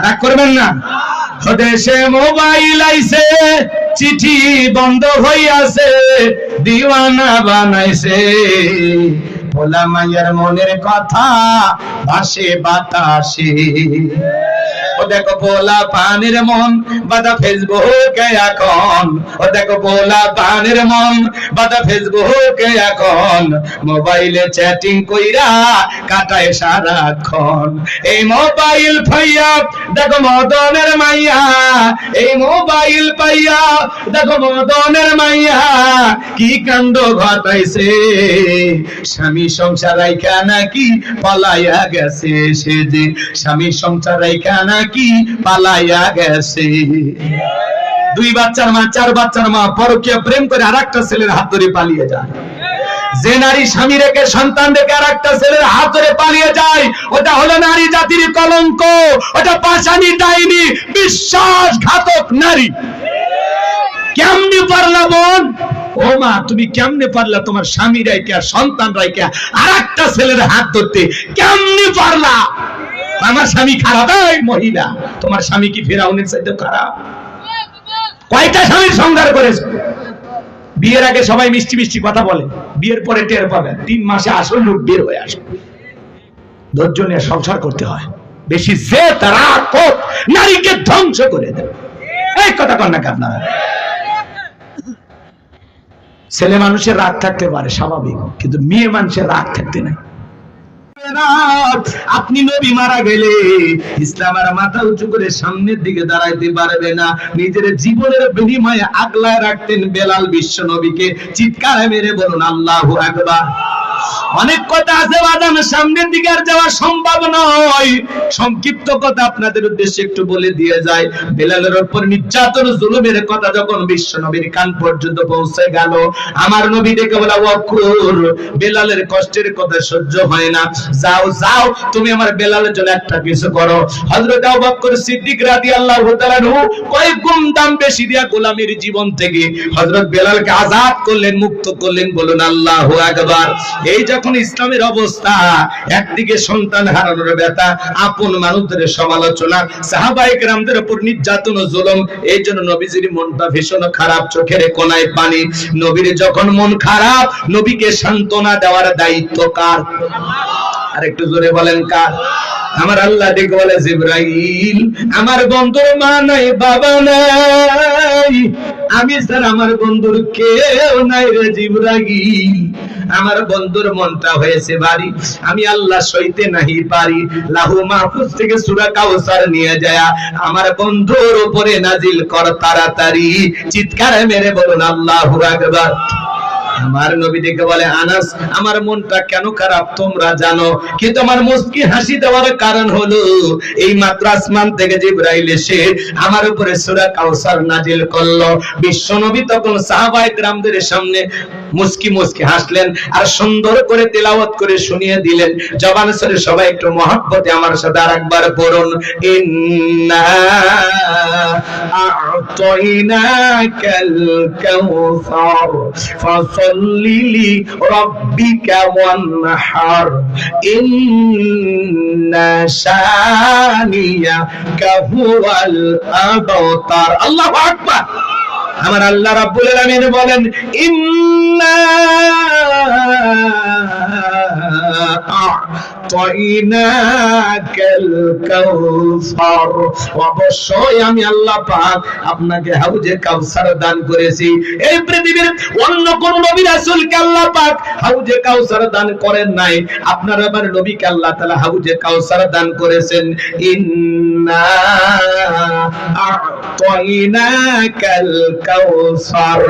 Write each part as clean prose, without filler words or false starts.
রাগ করবেন না। দেশে মোবাইল আইছে, চিঠি বন্ধ হইয়াছে, দিওয়ানা বানাইছে, ভোলা মায়ের মনের কথা ভাসে বাতাসে। ও দেখো ভোলা পানের মন বাদা ফেসবুকে এখন, ও দেখো ভোলা পানের মন বাদা ফেসবুকে এখন, মোবাইলে চ্যাটিং কইরা কাটায় সারাক্ষণ। এই মোবাইল পাইয়া দেখো মদনের মাইয়া, এই মোবাইল পাইয়া দেখো মদনের মাইয়া কি কাণ্ড ঘটাইছে, স্বামী সংসার রাইখা নাকি পালাইয়া গেছে, সে যে স্বামী সংসার রাইখা নাকি পালাইয়া গেছে। 2 বাচ্চার মা 4 বাচ্চার মা পরকীয়া প্রেম করে আরেকটা ছেলের হাত ধরে পালিয়ে যায়। যে নারী স্বামী রেখে সন্তান রেখে আরেকটা ছেলের হাত ধরে পালিয়ে যায়, ওটা হলো নারী জাতির কলঙ্ক, ওটা পাশানি ডাইনি বিশ্বাসঘাতক নারী। কেমনে পারলা বোন? ও মা তুমি কেমনে পারলা তোমার স্বামী রাইকা সন্তান রাইকা আরেকটা ছেলের হাত ধরতে? কেমনে পারলা? আমার স্বামী খারাপ? এই মহিলা, তোমার স্বামী কি ফিরাউনের চাইতে খারাপ? কয়টা স্বামীর সংসার করেছে? বিয়ের আগে সবাই মিষ্টি মিষ্টি কথা বলে, বিয়ের পরে টের পাবেন 3 মাসে আসল লোক বের হয়ে আসে। ধৈর্য নিয়ে সংসার করতে হয়। বেশি যে তারা কোপ নারীকে ধ্বংস করে দেয়। এই কথা কন না আপনারা। ছেলে মানুষের রাগ থাকতে পারে স্বাভাবিক, কিন্তু মেয়ে মানুষের রাগ থাকতে নাই। আপনি নবী মারা গেলে ইসলাম আর মাথা উঁচু করে সামনের দিকে দাঁড়াইতে পারবে না। নিজের জীবনের বিনিময়ে আগলায় রাখতেন বেলাল বিশ্ব নবীকে। চিৎকার মেরে বলুন আল্লাহু আকবার। অনেক কথা আছে বাদাম, সামনের দিকে আর যাওয়া সম্ভব নয়। সংক্ষিপ্ত কথা আপনাদের উদ্দেশ্যে একটু বলে দিয়ে যায়। বেলালের উপর নির্যাতন জুলুমের কথা যখন বিশ্ব নবীর কান পর্যন্ত পৌঁছে গেল, আমার নবী ডেকে বলা, ওয়াকুর বেলালের কষ্টের কথা সহ্য হয় না, যাও যাও তুমি আমার বেলালের জন্য একটা কিছু করো। হযরত আবু বকর সিদ্দিক রাদিয়াল্লাহু তাআলা আনহু কয়েক গুণ দাম বেশি দিয়া গোলামের জীবন থেকে হযরত বেলালকে আজাদ করলেন, মুক্ত করলেন। বলুন আল্লাহু আকবার। এই যখন ইসলামের অবস্থা, একদিকে সন্তান হারানোর ব্যথা, আপন মানুষদের সমালোচনা, সাহাবায়ে কেরামদের উপর নির্যাতন ও জুলুম, এই জন্য নবীজির মনটা ভীষণ খারাপ, চোখের কোনায় পানি। নবীর যখন মন খারাপ, নবীকে সান্ত্বনা দেওয়ার দায়িত্ব কার? আর একটু জোরে বলেন কার? আমার আল্লাহ ডেকে বলে, জিবরাইল আমার বন্ধুর মা নাই বাবা নাই, আমি স্যার আমার বন্ধুর কেউ নাই রে জিবরাইল। আমার বন্ধুর মনটা হয়েছে ভারী, আমি আল্লাহ সইতে নাহি পারি। লাহু মাহফুজ থেকে সূরা কাউসার নিয়ে যায় আমার বন্ধুর উপরে নাজিল কর তাড়াতাড়ি। চিৎকার মেরে বলুন আল্লাহু আকবার। আমার নবী ডেকে বলে, আনাস আমার মনটা কেন খারাপ তোমরা জানো, কিন্তু আমার মুস্কি হাসি দেওয়ার কারণ হলো এই মাত্র আসমান থেকে জিবরাইল এসে আমার উপরে সূরা কাউসার নাজিল করলো। বিশ্ব নবী তখন সাহাবায়ে কেরামদের সামনে মুস্কি মুস্কি হাসলেন আর সুন্দর করে তেলাওয়াত করে শুনিয়ে দিলেন। জবান সরে সবাই একটু মহব্বতে আমার সাথে আরেকবার পড়ুন, ইন্না আ'তাইনাকাল কাউসার ফাসাল্লি লিরাব্বিকা ওয়ানহার ইন্না শানিয়াকা হুয়াল আবতার। আল্লাহু আকবার। আমার আল্লাহ রাব্বুল আলামিন বলেন, ইন্না আ'তাইনাকাল কাউসার, অবশ্যই আমি আল্লাহ পাক আপনাকে হাউজে কাউসার দান করেছি। এই পৃথিবীর অন্য কোন নবী রাসূলকে আল্লাহ পাক হাউজে কাউসার দান করেন নাই, আপনার আমার নবীকে আল্লাহ তাআলা হাউজে কাউসার দান করেছেন। ইন্না আ'তাইনাকাল কাউসার,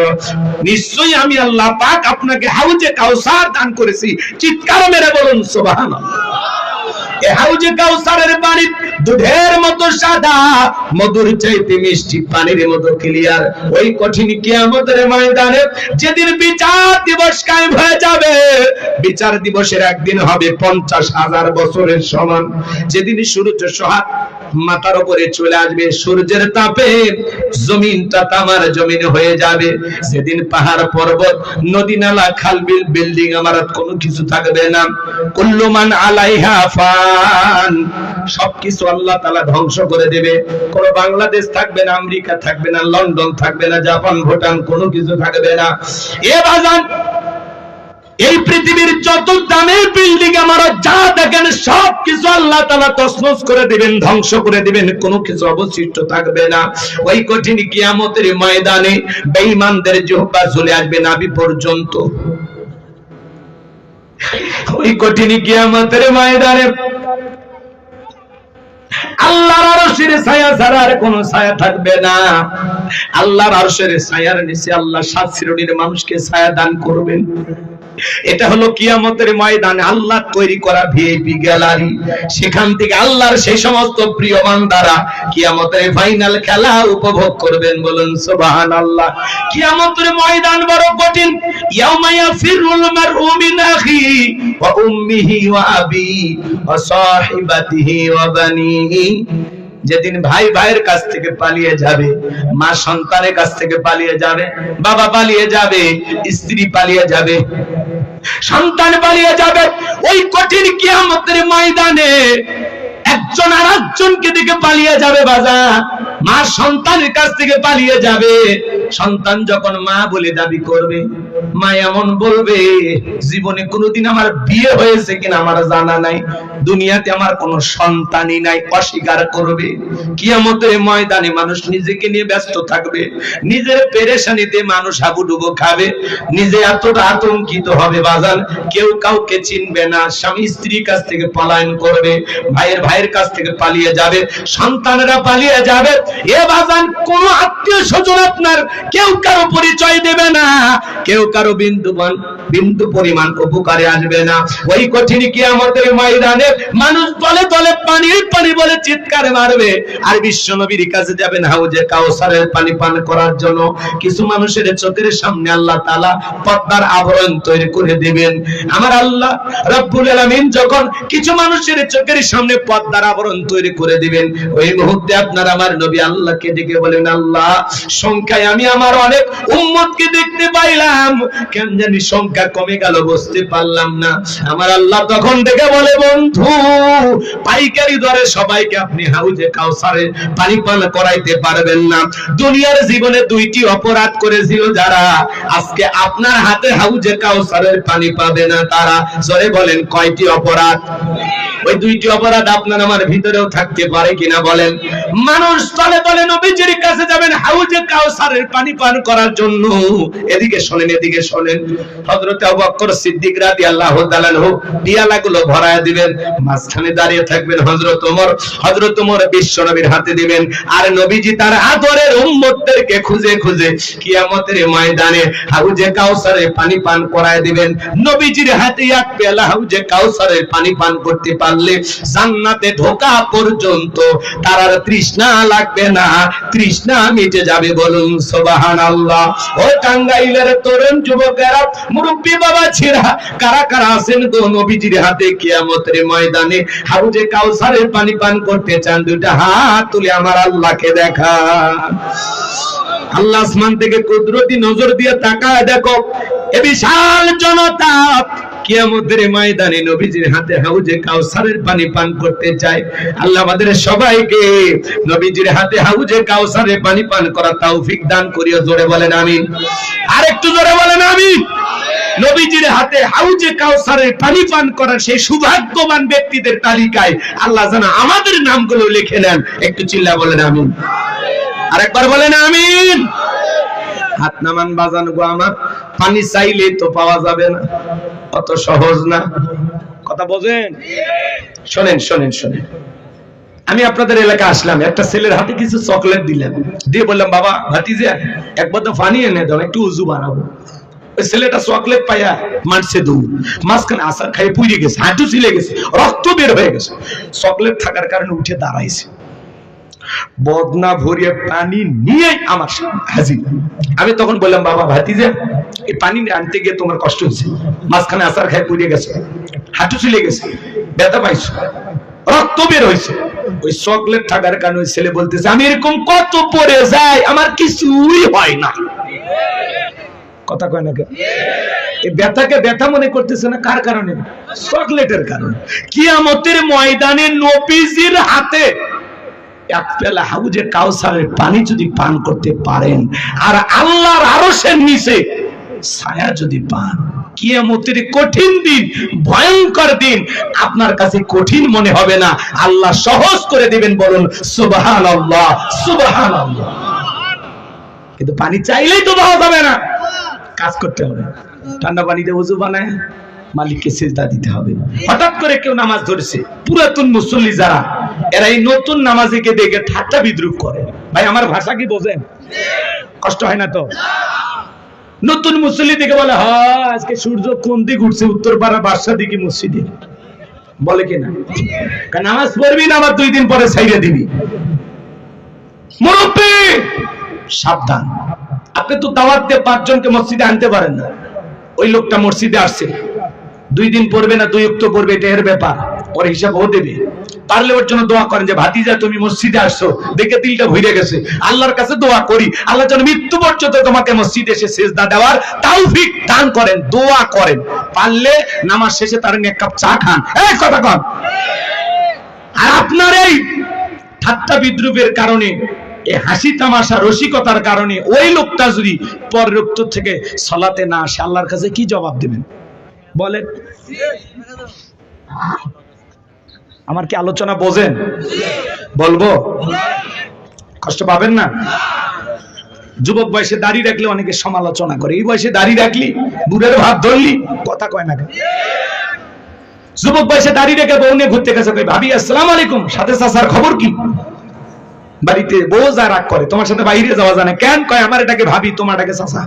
নিশ্চয়ই আমি আল্লাহ পাক আপনাকে হাউজে কাউসার দান করেছি। চিৎকার মেরে বলুন সুবহানাল্লাহ। এই হাউজে কাউসারের পানি দুধের মতো সাদা, মধুর চাইতে মিষ্টি, পানির মতো ক্লিয়ার। ওই কঠিন কিয়ামতের ময়দানে যেদিন বিচার দিবস কায়েম হয়ে যাবে, বিচার দিবসের একদিন হবে 50,000 বছরের সমান। যেদিন সূর্য সোহাগ মাথার উপরে চলে আসবে, সূর্যের তাপে জমিনটা তামার জমিন হয়ে যাবে। সেদিন পাহাড় পর্বত নদী নালা খাল বিল বিল্ডিং আমারত কোনো কিছু থাকবে না। কুল্লু মান আলাইহা ফান, সবকিছু আল্লাহ তাআলা ধ্বংস করে দেবে। কোন বাংলাদেশ থাকবে না, আমেরিকা থাকবে না, লন্ডন থাকবে না, জাপান, ভুটান, কোনো কিছু থাকবে না। এ বাজান, এই পৃথিবীর যত দামের বিল্ডিং আমরা যা দেখেন সব কিছু আল্লাহ তাআলা তছনছ করে দিবেন, ধ্বংস করে দিবেন, কোনো কিছু অবশিষ্ট থাকবে না। ওই কঠিন কিয়ামতের ময়দানে বেঈমানদের জিহ্বা ঝুলে আসবে নাভি পর্যন্ত। ওই কঠিন কিয়ামতের ময়দানে আল্লাহর আরশের ছায়া ছাড়া আর কোনো ছায়া থাকবে না। আল্লাহর আরশের ছায়ার নিচে আল্লাহ 7 শ্রেণীর মানুষকে ছায়া দান করবেন। এটা হলো কিয়ামতের ময়দানে আল্লাহ তৈরি করা ভিআইপি গ্যালারি। সেখান থেকে আল্লাহর সেই সমস্ত প্রিয় বান্দারা কিয়ামতের ফাইনাল খেলা উপভোগ করবেন। বলুন সুবহানাল্লাহ। কিয়ামতের ময়দান বড় কঠিন। ইয়াউমা ইয়াফিরুল মারউ মিন আখিহি ওয়া উম্মিহি ওয়া আবিহি ওয়া সাহিবাতিহি ওয়া বানিহি। যেদিন ভাই ভাইয়ের কাছ থেকে পালিয়ে যাবে, মা সন্তানের কাছ থেকে পালিয়ে যাবে, বাবা পালিয়ে যাবে, স্ত্রী পালিয়ে যাবে, সন্তান পালিয়ে যাবে। ওই কঠিন কিয়ামতের ময়দানে একজন আরেকজনকে দিকে পালিয়ে যাবে। বাজার, মা সন্তানের কাছ থেকে পালিয়ে যাবে। সন্তান যখন মা বলে দাবি করবে, মা এমন বলবে, জীবনে কোনোদিন আমার বিয়ে হয়েছে কিনা আমার জানা নাই, দুনিয়াতে আমার কোনো সন্তানই নাই, অস্বীকার করবে। কিয়ামতের ময়দানে মানুষ নিজেকে নিয়ে ব্যস্ত থাকবে, নিজের পেরেশানিতে মানুষ হাবুডুবু খাবে, নিজে এতটা আতঙ্কিত হবে বাজান, কেউ কাউকে চিনবে না। স্বামী স্ত্রীর কাছ থেকে পলায়ন করবে, ভাইয়ের কাছ থেকে পালিয়ে যাবে, সন্তানেরা পালিয়ে যাবে। এ বাজান, কোন আত্মীয় স্বজন আপনার কেউ কারো পরিচয় দেবে না, কেউ কারো বিন্দু পরিমাণ উপকারে আসবে না। ওই কঠিন কিয়ামতের ময়দানে মানুষ তলে তলে পানির পানি বলে চিৎকার মারবে, আর বিশ্ব নবীর কাছে যাবেন হাউজে কাউসারের পানি পান করার জন্য। কিছু মানুষের চোখের সামনে আল্লাহ তাআলা পর্দার আবরণ তৈরি করে দিবেন। আমার আল্লাহ রব্বুল আলামিন যখন কিছু মানুষের চোখের সামনে পর্দার আবরণ তৈরি করে দিবেন, ওই মুহূর্তে আপনার আমার নবী আল্লাহকে ডেকে বলেন, আল্লাহ, সংখ্যায় আমি আমার অনেক উম্মতকে দেখতে পাইলাম, কেন জানি সংখ্যা কমে গেল, বুঝতে পারলাম না। আমার আল্লাহ তখন ডেকে বলে, বন্ধু, পাইকারি দরে সবাইকে আপনি হাউজে কাউসারের পানি পান করাইতে পারবেন না। দুনিয়ার জীবনে 2টি অপরাধ করেছিল যারা, আজকে আপনার হাতে হাউজে কাউসারের পানি পাবে না তারা। জোরে বলেন, কয়টি অপরাধ? ওই 2টি অপরাধ আপনার আমার ভিতরেও থাকতে পারে কিনা বলেন। মানুষ তলে তলে নবীজির কাছে যাবেন হাউজে কাউসারের পানি পান করার জন্য। এদিকে শোনেন, এদিকে শোনেন। হযরত আবু বকর সিদ্দিক রাদিয়াল্লাহু তাআলা আনহু পিয়ালাগুলো ভরায়া দিবেন, মাঝখানে দাঁড়িয়ে থাকবেন হযরত ওমর বিশ্ব নবীর হাতে দিবেন, আর নবীজি তার আদরের উম্মতদেরকে খুঁজে খুঁজে কিয়ামতের ময়দানে হাউজে কাউসারের পানি পান করায় দিবেন। নবীজির হাতে এক পেয়ালা হাউজে কাউসারের পানি পান করতে পারলে জান্নাতে ঢোকা পর্যন্ত তার আর তৃষ্ণা লাগবে না, তৃষ্ণা মিটে যাবে। বলুন সুবহানাল্লাহ। ও টাঙ্গাইলের তরুণ যুবকেরা, মুরব্বি বাবা ছিরা, কারা কারা আছেন গো নবীজির হাতে কিয়ামতের ময়দানে হাউজে কাউসারের পানি পান করতে চান? 2টা হাত তুলে আমার আল্লাহকে দেখা। আল্লাহ আসমান থেকে কুদরতি নজর দিয়ে তাকায় দেখো, এ বিশাল জনতা কিয়ামতের ময়দানে নবীজির হাতে হাউজে কাউসারের পানি পান করতে চায়। আল্লাহ আমাদের সবাইকে নবীজির হাতে হাউজে কাউসারের পানি পান করার তৌফিক দান করিও। জোরে বলেন আমিন। আরেকটু জোরে বলেন আমিন। নবীজির হাতে হাউজে কাউসারের পানি পান করার সেই সৌভাগ্যবান ব্যক্তিদের তালিকায় আল্লাহ যেন আমাদের নামগুলো লিখে নেন। একটু চিল্লা বলেন আমিন। আরেকবার বলেন আমিন। হাত নামান বাজান গো আমার, পানি চাইলে তো পাওয়া যাবে না, অত সহজ না। কথা বোঝেন? শোনেন শোনেন শোনেন, আমি আপনাদের এলাকা আসলাম, একটা ছেলের হাতে কিছু চকলেট দিলাম, দিয়ে বললাম, বাবা ভাতিজা একবার তো পানি এনে দাও, একটু উজু বানাবো। ওই ছেলেটা চকলেট পাইয়া মারছে দৌড়, মাঝখানে আসার খাইয়ে পুড়ে গেছে, হাঁটু ছিলে গেছে, রক্ত বের হয়ে গেছে। চকলেট থাকার কারণে উঠে দাঁড়াইছে, বদনা ভরিয়ে পানি নিয়ে আমার হাজির। আমি তখন বললাম, বাবা ভাতিজা এই পানি আনতে গিয়ে তোমার কষ্ট হয়েছে, মাঝখানে আসার খাই পুড়ে গেছে, হাঁটু ছিলে গেছে, ব্যথা পাইছো, রক্ত বের হয়েছে। ওই চকলেট থাকার কারণে ওই ছেলে বলতেছে, আমি এরকম কত পড়ে যাই, আমার কিছুই হয় না। কথা কয় না? এই ব্যথাকে ব্যথা মনে করতেছে না, কার কারণে? চকলেটের কারণে। কিয়ামতের ময়দানে নবীজির হাতে এক পেলা হাউজে কাউসারের পানি যদি পান করতে পারেন আর আল্লাহর আরশের নিচে ছায়া যদি পান, কিয়ামতের কঠিন দিন, ভয়ঙ্কর দিন আপনার কাছে কঠিন মনে হবে না, আল্লাহ সহজ করে দিবেন। বলুন সুবহানাল্লাহ, সুবহানাল্লাহ। কিন্তু পানি চাইলেই তো পাওয়া যাবে না, কাজ করতে হবে। ঠান্ডা পানিতে ওযু বানায় মালিককে সিজদা দিতে হবে। হঠাৎ করে কেউ নামাজ ধরেছে, পুরাতন মুসল্লি যারা, এরা এই নতুন নামাজিকে দেখে ঠাট্টা বিদ্রুপ করে। ভাই আমার ভাষা কি বোঝেন? কষ্ট হয় না তো? নতুন মুসল্লি দেখে বলে, হ্যাঁ আজকে সূর্য কোন দিক উঠছে, উত্তর পাড়া বাদশা দিকে মসজিদে, বলে কিনা? নামাজ পড়বি না, আবার 2 দিন পরে ছাইড়ে দিবি। মুরব্বি সাবধান, আপনি তো দাওয়াত দিয়ে 5 জনকে মসজিদে আনতে পারেন না। ওই লোকটা মসজিদে আসছে, 2 দিন পড়বে না 2 ওয়াক্ত পড়বে, এটা এর ব্যাপার, ওর হিসাব ও দেবে। পারলে ওর জন্য দোয়া করেন যে ভাতিজা তুমি মসজিদে আসছো দেখে দিলটা ভরে গেছে, আল্লাহর কাছে দোয়া করি আল্লাহ যেন মৃত্যু পর্যন্ত তোমাকে মসজিদে এসে সিজদা দেওয়ার তৌফিক দান করেন, দোয়া করেন। পারলে নামাজ শেষে তার এক কাপ চা খান। এই কথা কন। আর আপনার এই ঠাট্টা বিদ্রুপের কারণে, এই হাসি তামাশা রসিকতার কারণে ওই লোকটা যদি পরের ওয়াক্ত থেকে সালাতে না আসে, আল্লাহর কাছে কি জবাব দেবেন বলেন? আমার কি আলোচনা বোঝেন? বলবো, কষ্ট পাবেন না? যুবক বয়সে দাড়ি রাখলে অনেকে সমালোচনা করে, এই বয়সে দাড়ি রাখলি বুড়ের ভাব ধরলি, কথা কয় না। যুবক বয়সে দাড়ি রেখে বউ নিয়ে ঘুরতে গেছে, ভাবি আসসালামু আলাইকুম, সাথে চাচার খবর কি? বাড়িতে বউ যা রাগ করে, তোমার সাথে বাইরে যাওয়া যায় না কেন? কয় আমার এটাকে ভাবি, তোমার এটাকে চাচা।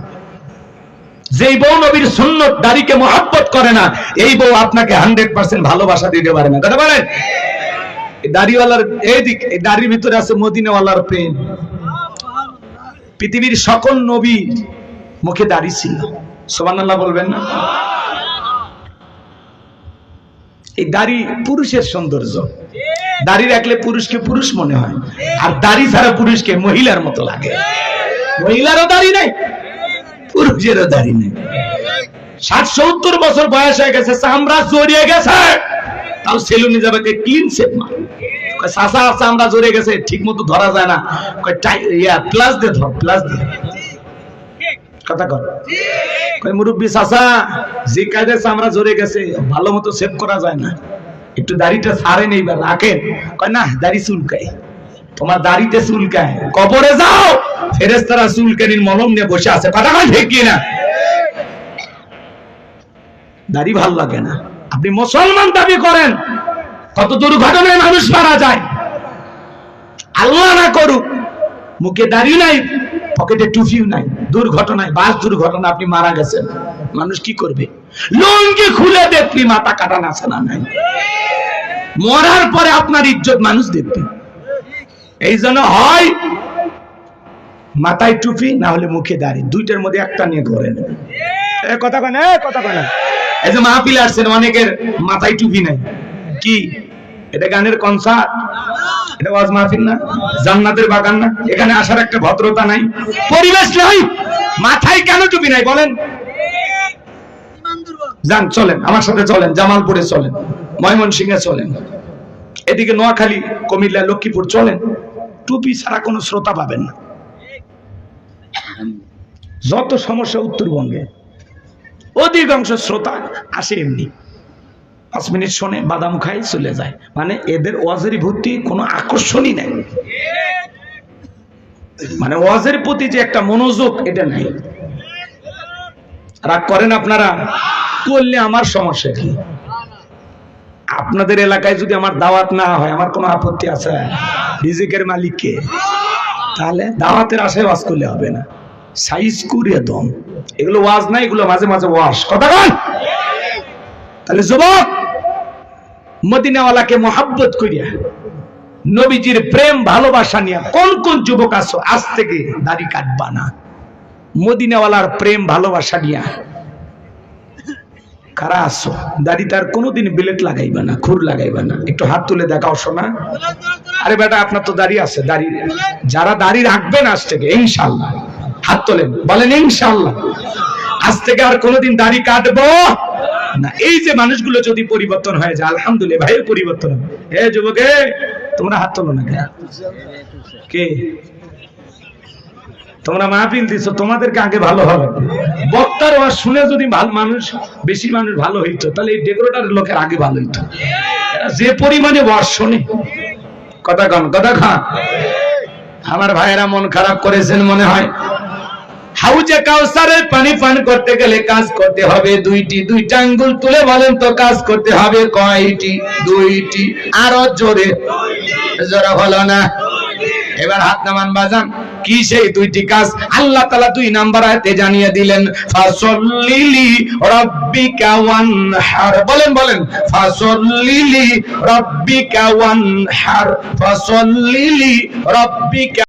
যেই বউ নবীর সুন্নত দাড়িকে মহব্বত করে না, এই বউ আপনাকে 100% ভালোবাসা দিতে পারে না। কথা বলেন? দাড়িওয়ালার এই দিক, এই দাড়ির ভিতরে আছে মদিনাওয়ালার প্রেম। পৃথিবীর সকল নবীর মুখে দাড়ি ছিল, সুবহানাল্লাহ বলবেন না? এই দাড়ি পুরুষের সৌন্দর্য, দাড়ি রাখলে পুরুষকে পুরুষ মনে হয়, আর দাড়ি ছাড়া পুরুষকে মহিলার মতো লাগে। মহিলারও দাড়ি নাই, পুরুষেরও দাড়ি নেই। 60-70 বছর বয়স হয়ে গেছে, চামড়া জড়িয়ে গেছে, তাও সেলুনে যাবে ক্লিন শেভ মারে। চাচা চামড়া জড়িয়ে গেছে, ঠিক মতো ধরা যায় না, প্লাস দিয়ে ধর, প্লাস দিয়ে। কথা কর। মুরব্বী চাচা, যে কায়দায় চামড়া জড়িয়ে গেছে, ভালো মতো সেভ করা যায় না, একটু দাড়িটা ছাড়েন, এইবার রাখেন। কয় না, দাড়ি চুলকায়। তোমার দাড়িতে চুলকায়, কবরে যাও, ফেরেশতারা চুলকানির মলম নিয়ে বসে আছে। কথা কয় ঠিক কি না? দাড়ি ভাল লাগে না। আপনি মুসলমান দাবি করেন, কত দুর্ঘটনায় মানুষ মারা যায়। আল্লাহ না করুক, মুখে দাড়ি নাই, পকেটে টুপিও নাই, দুর্ঘটনায়, বাস দুর্ঘটনা আপনি মারা গেছেন, মানুষ কি করবে? লুঙ্গি খুলে দেখবি মাথা কাটা আছে না নাই। মরার পরে আপনার ইজ্জত মানুষ দেখবে। এই জন্য হয় মাথায় টুপি, না হলে মুখে দাড়ি, দুইটার মধ্যে একটা নিয়ে ঘোরেন। কথা কয় না, কথা কয় না। এই যে মাহফিলে আসছেন, অনেকের মাথায় টুপি নাই। কি এটা গানের কনসার্ট? এটা ওয়াজ মাহফিল না, জান্নাতের বাগান না? এখানে আসার একটা ভদ্রতা নাই, পরিবেশ নাই, মাথায় কেন টুপি নাই বলেন? যান, চলেন আমার সাথে, চলেন জামালপুরে চলেন, ময়মনসিংহে চলেন, এদিকে নোয়াখালী, কুমিল্লা, লক্ষ্মীপুর চলেন, টুপি ছাড়া কোনো শ্রোতা পাবেন না। যত সমস্যা উত্তরবঙ্গে, অধিকাংশ শ্রোতা আসে এমনি, 5 মিনিট শোনে, বাদাম খাই, চলে যায়। মানে এদের ওয়াজের ভর্তি কোনো আকর্ষণই নাই, মানে ওয়াজের প্রতি যে একটা মনোযোগ, এটা নাই। রাগ করেন আপনারা? করলে আমার সমস্যা কি? আপনাদের এলাকায় যদি আমার দাওয়াত না হয়, আমার কোনো আপত্তি আছে? রিজিকের মালিক কে? তাহলে দাওয়াতের আশায় ওয়াজ করলে হবে না, সাইজ কুড়িয়ে দম। এগুলো ওয়াজ না, এগুলো মাঝে মাঝে ওয়াজ। কথা বল। তাহলে যুবক, মদিনাওয়ালাকে মহব্বত করিয়া, নবীজির প্রেম ভালোবাসা নিয়ে কোন কোন যুবক আছো আজ থেকে দাড়ি কাটবা না? মদিনাওয়ালার প্রেম ভালোবাসা নিয়ে কারা আছো? দাড়ি তার কোনোদিন বিলেট লাগাইবা না, খুর লাগাইবা না। একটু হাত তুলে দেখাও শোনা। আরে বেটা, আপনার তো দাড়ি আছে, দাড়ি যারা দাড়ি রাখবেন আজ থেকে ইনশাআল্লাহ, হাত তোলেন, বলেন ইনশাআল্লাহ আজ থেকে আর কোনোদিন দাড়ি কাটবো না। এই যে মানুষগুলো যদি পরিবর্তন হয়ে যায়, আলহামদুলিল্লাহ, ভাইয়ের পরিবর্তন হবে। হে যুবক, তোমরা হাত তোলো না কে? তোমরা মাহফিল দিছো, তোমাদেরকে আগে ভালো হবে। বক্তার ওয়াজ শুনে যদি বেশি মানুষ ভালো হইতো, তাহলে এই ডেকোরেটর লোকের আগে ভালো হইতো। যে পরিমাণে ওয়াজ শোনে, কথা খান। আমার ভাইয়েরা মন খারাপ করেছেন মনে হয়। হাউজে কাউসারের পানি পান করতে গেলে কাজ করতে হবে দুইটা আঙ্গুল তুলে বলেন তো কাজ করতে হবে কয়টি? দুইটি। আরো জোরে হলো না। এবার হাত নামান বাজান। কি সেই দুইটি কাজ? আল্লাহ তাআলা 2 নাম্বার আয়াতে জানিয়ে দিলেন, ফাসল্লিলি রাব্বিকা ওয়ানহার। বলেন ফাসল্লিলি রাব্বিকা ওয়ানহার, ফাসল্লিলি রাব্বিকা